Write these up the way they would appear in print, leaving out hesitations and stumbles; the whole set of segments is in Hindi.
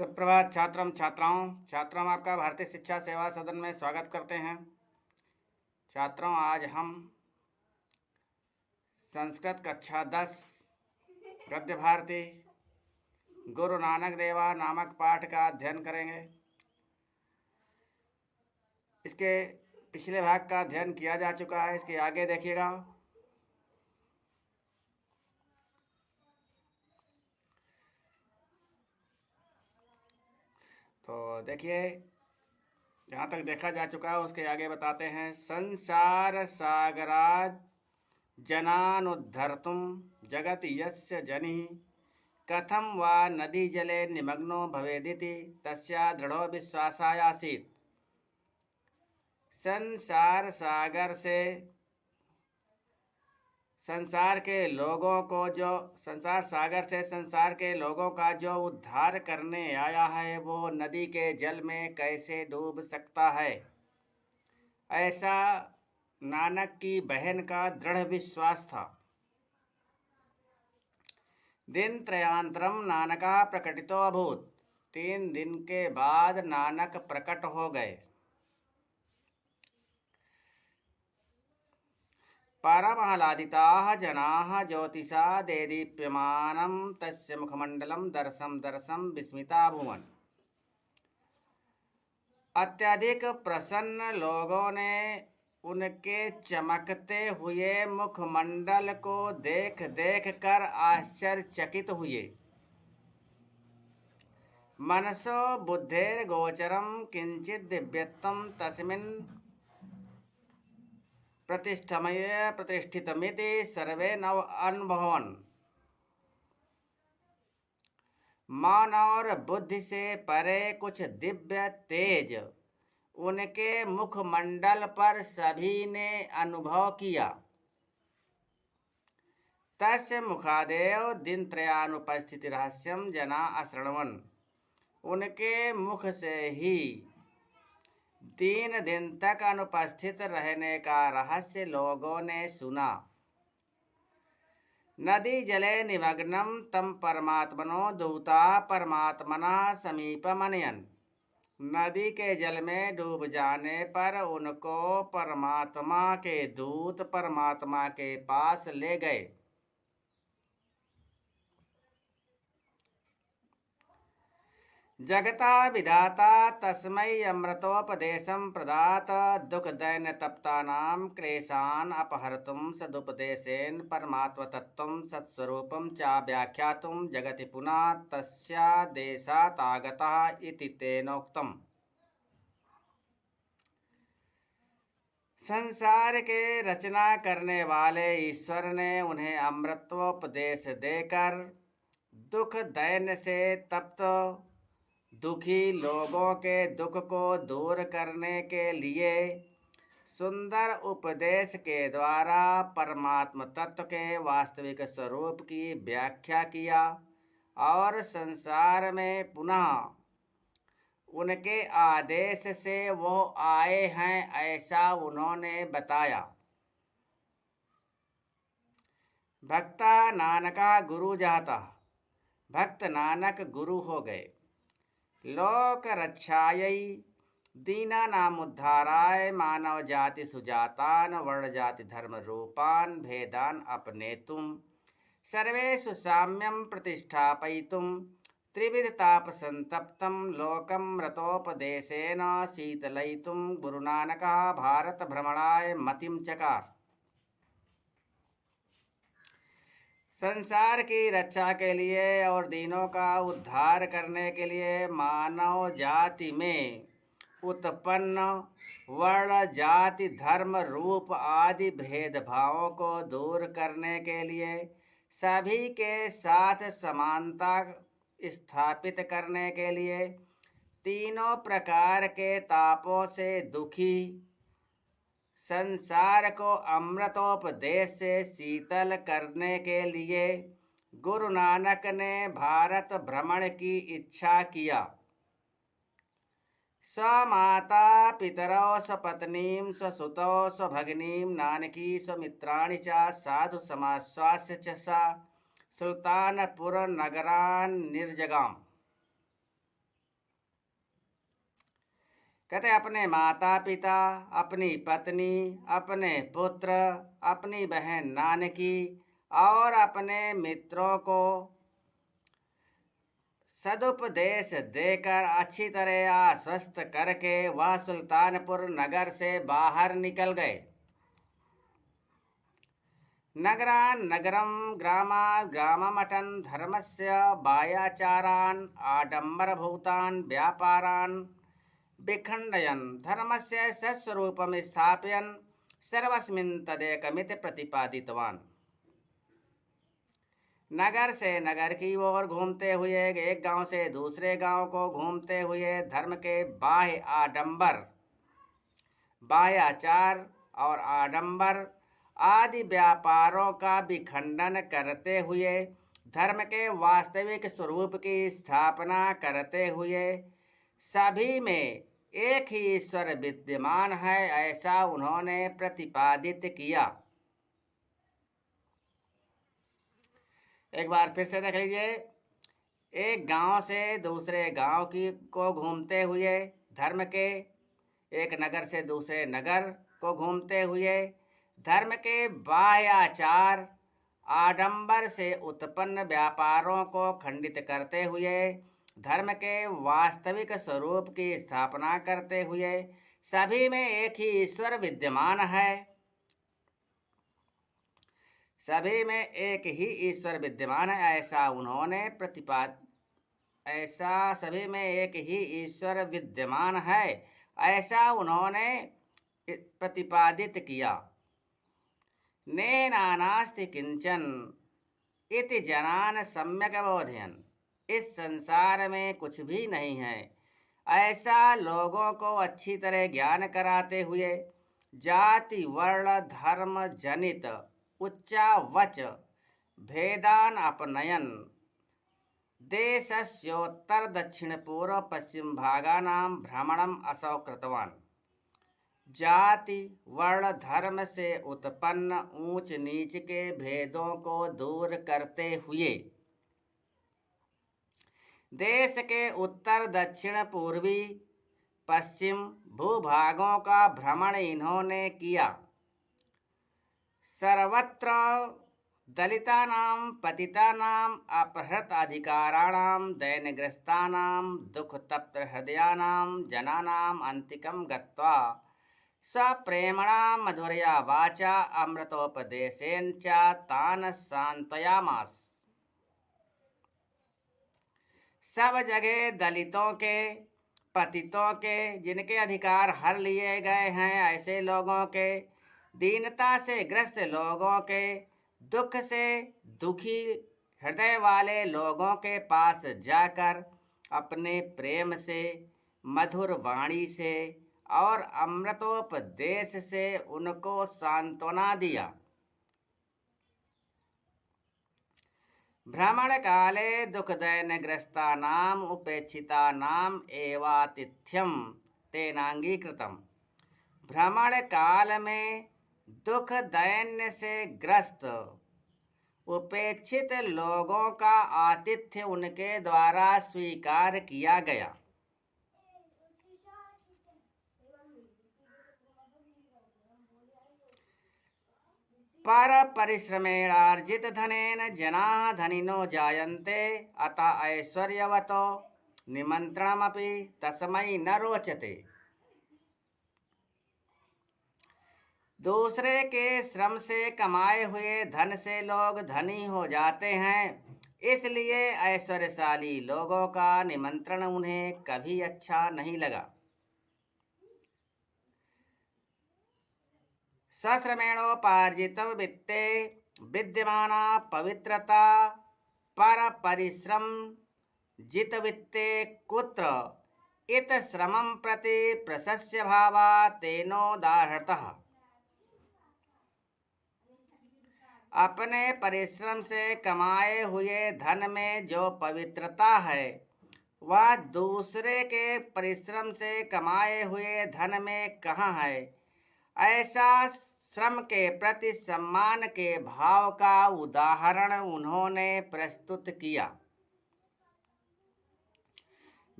सुप्रभात छात्राओं आपका भारतीय शिक्षा सेवा सदन में स्वागत करते हैं। छात्रों, आज हम संस्कृत कक्षा 10 गद्य भारती गुरु नानक देवा नामक पाठ का अध्ययन करेंगे। इसके पिछले भाग का अध्ययन किया जा चुका है, इसके आगे देखिएगा। तो देखिए, जहाँ तक देखा जा चुका है उसके आगे बताते हैं। संसार सागरात् जनानुद्धर्तुं जगति यस्य जनिः कथं वा नदी जले निमग्नो भवेदिति तस्या दृढ़ो विश्वासाय आसीत्। संसार सागर से संसार के लोगों का जो उद्धार करने आया है वो नदी के जल में कैसे डूब सकता है, ऐसा नानक की बहन का दृढ़ विश्वास था। दिन त्रयान्तरम नानका प्रकटितो अभूत। 3 दिन के बाद नानक प्रकट हो गए। परमाह्लादिताः जनाः ज्योतिषा देदीप्यमानं तस्य मुखमण्डलं दर्शं विस्मिताभूवन्। अत्यधिक प्रसन्न लोगों ने उनके चमकते हुए मुखमंडल को देख कर आश्चर्यचकित हुए। मनसो बुद्धेर्गोचरं किंचित् दिव्यत्वं तस्मिन् प्रतिष्ठितमिति सर्वे नव अनुभवन्। मन और बुद्धि से परे कुछ दिव्य तेज उनके मुखमंडल पर सभी ने अनुभव किया। तस्य मुखादेव दिनत्रयानुपस्थिति रहस्यं जना अशृण्वन्। उनके मुख से ही 3 दिन तक अनुपस्थित रहने का रहस्य लोगों ने सुना। नदी जले निमग्नं तम परमात्मनो दूता परमात्मना समीपमनयन्। नदी के जल में डूब जाने पर उनको परमात्मा के दूत परमात्मा के पास ले गए। जगता विधाता तस्मै अमृतोपदेशं प्रदात दुख दैन तप्तानां क्लेशान् अपहर्तुं सदुपदेशेन परमात्मतत्त्वं सत्स्वरूपं च व्याख्यातुं जगति पुनः तस्यादेशात् आगतः इति तेनोक्तम्। संसार के रचना करने वाले ईश्वर ने उन्हें अमृतोपदेश देकर दुख दैन से तप्त दुखी लोगों के दुख को दूर करने के लिए सुंदर उपदेश के द्वारा परमात्म तत्व के वास्तविक स्वरूप की व्याख्या किया और संसार में पुनः उनके आदेश से वो आए हैं, ऐसा उन्होंने बताया। भक्ता नानका गुरु जाता। भक्त नानक गुरु हो गए। लोक रक्षायै दीनानामुद्धाराय मानव जाति सुजातान वर्ण जाति धर्म रूपान भेदान अपनेतुं सर्वेषु साम्यं प्रतिष्ठापयितुं त्रिविधताप संतप्तं लोकं रतोपदेशेन शीतलयितुं गुरुनानकः भारत भ्रमणाय मतिं चकार। संसार की रक्षा के लिए और दीनों का उद्धार करने के लिए मानव जाति में उत्पन्न वर्ण जाति धर्म रूप आदि भेदभावों को दूर करने के लिए सभी के साथ समानता स्थापित करने के लिए तीनों प्रकार के तापों से दुखी संसार को अमृतोपदेश से शीतल करने के लिए गुरु नानक ने भारत भ्रमण की इच्छा किया। स्वमाता पितरौ स्वपत्नीं स्वसुतौ स्वभगिनीं नानकी स्वमित्राणि च साधु समाश्वास्य च सा सुल्तानपुर नगरान् निर्जगाम। कहते अपने माता पिता, अपनी पत्नी, अपने पुत्र, अपनी बहन नानकी और अपने मित्रों को सदुपदेश देकर अच्छी तरह आश्वस्त करके वह सुल्तानपुर नगर से बाहर निकल गए। नगरान् नगरं ग्रामात् ग्राममटन् धर्मस्य वायाचारान् आडम्बरभूतान् व्यापारान् विखण्डयन् धर्मस्य सस्वरूपं स्थापयन् सर्वस्मिन् तदेकमिति प्रतिपादितवान्। नगर से नगर की ओर घूमते हुए, एक गांव से दूसरे गांव को घूमते हुए धर्म के बाह्य आडंबर, बाह्याचार और आडंबर आदि व्यापारों का विखंडन करते हुए धर्म के वास्तविक स्वरूप की स्थापना करते हुए सभी में एक ही ईश्वर विद्यमान है, ऐसा उन्होंने प्रतिपादित किया। एक बार फिर से देख लीजिए। एक गांव से दूसरे गांव की को घूमते हुए धर्म के, एक नगर से दूसरे नगर को घूमते हुए धर्म के बाह्याचार आडंबर से उत्पन्न व्यापारों को खंडित करते हुए धर्म के वास्तविक स्वरूप की स्थापना करते हुए सभी में एक ही ईश्वर विद्यमान है, सभी में एक ही ईश्वर विद्यमान है, ऐसा सभी में एक ही ईश्वर विद्यमान है, ऐसा उन्होंने प्रतिपादित किया। नेनानास्ति किंचन इति जनान सम्यक बोधयन्, इस संसार में कुछ भी नहीं है, ऐसा लोगों को अच्छी तरह ज्ञान कराते हुए जाति वर्ण धर्म जनित उच्चावच भेदान अपनयन देशस्योत्तर दक्षिण पूर्व पश्चिम भागानां भ्रमणम असौ कृतवान्। जाति वर्ण धर्म से उत्पन्न ऊंच नीच के भेदों को दूर करते हुए देश के उत्तर दक्षिण पूर्वी पश्चिम भूभागों का भ्रमण इन्होंने किया। सर्वत्र दलितानां पतितानां अपहृत अधिकाराणां दैन्यग्रस्तानां दुःखतप्त हृदयानां जनानां अन्तिकं गत्वा स्वप्रेमणा मधुरया वाचा अमृतोपदेशेन च तान शांतयामास। सब जगह दलितों के, पतितों के, जिनके अधिकार हर लिए गए हैं, ऐसे लोगों के, दीनता से ग्रस्त लोगों के, दुख से दुखी हृदय वाले लोगों के पास जाकर अपने प्रेम से, मधुर वाणी से और अमृतोपदेश से उनको सांत्वना दिया। भ्रमण काले दुःखदैन्यग्रस्तानाम् उपेक्षितानाम् एवातिथ्यम तेनांगीकृतम। भ्रमण काल में दुख दैन्य से ग्रस्त उपेक्षित लोगों का आतिथ्य उनके द्वारा स्वीकार किया गया। पर परिश्रमेणार्जित धनेन जनाः धनिनो जायन्ते अतः ऐश्वर्यवतो निमंत्रणमपि तस्मै न रोचते। दूसरे के श्रम से कमाए हुए धन से लोग धनी हो जाते हैं, इसलिए ऐश्वर्यशाली लोगों का निमंत्रण उन्हें कभी अच्छा नहीं लगा। स्वश्रमेणोपार्जितं वित्ते विद्यमाना पवित्रता पर परिश्रम जित वित्ते कुत्र इत श्रमं प्रति प्रशस्य भावा तेनोदाहृतः। अपने परिश्रम से कमाए हुए धन में जो पवित्रता है, वह दूसरे के परिश्रम से कमाए हुए धन में कहाँ है। ऐसा श्रम के प्रति सम्मान के भाव का उदाहरण उन्होंने प्रस्तुत किया।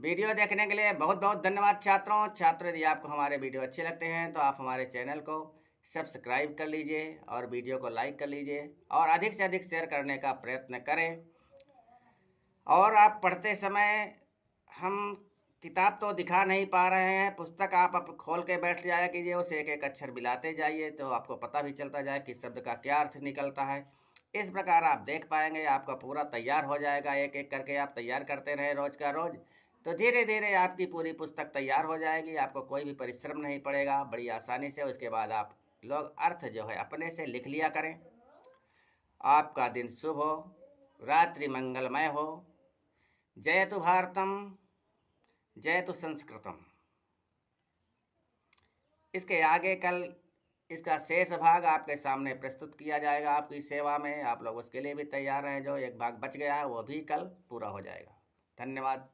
वीडियो देखने के लिए बहुत बहुत धन्यवाद छात्रों। छात्रों, यदि आपको हमारे वीडियो अच्छे लगते हैं तो आप हमारे चैनल को सब्सक्राइब कर लीजिए और वीडियो को लाइक कर लीजिए और अधिक से अधिक शेयर करने का प्रयत्न करें। और आप पढ़ते समय, हम किताब तो दिखा नहीं पा रहे हैं, पुस्तक आप खोल के बैठ जाया कीजिए, उसे एक एक अक्षर मिलाते जाइए तो आपको पता भी चलता जाए कि शब्द का क्या अर्थ निकलता है। इस प्रकार आप देख पाएंगे, आपका पूरा तैयार हो जाएगा। एक एक करके आप तैयार करते रहे रोज का रोज, तो धीरे धीरे आपकी पूरी पुस्तक तैयार हो जाएगी। आपको कोई भी परिश्रम नहीं पड़ेगा, बड़ी आसानी से। उसके बाद आप लोग अर्थ जो है अपने से लिख लिया करें। आपका दिन शुभ हो, रात्रि मंगलमय हो। जयतु भारतम, जयतु संस्कृतम। इसके आगे कल इसका शेष भाग आपके सामने प्रस्तुत किया जाएगा आपकी सेवा में। आप लोग उसके लिए भी तैयार हैं। जो एक भाग बच गया है वो भी कल पूरा हो जाएगा। धन्यवाद।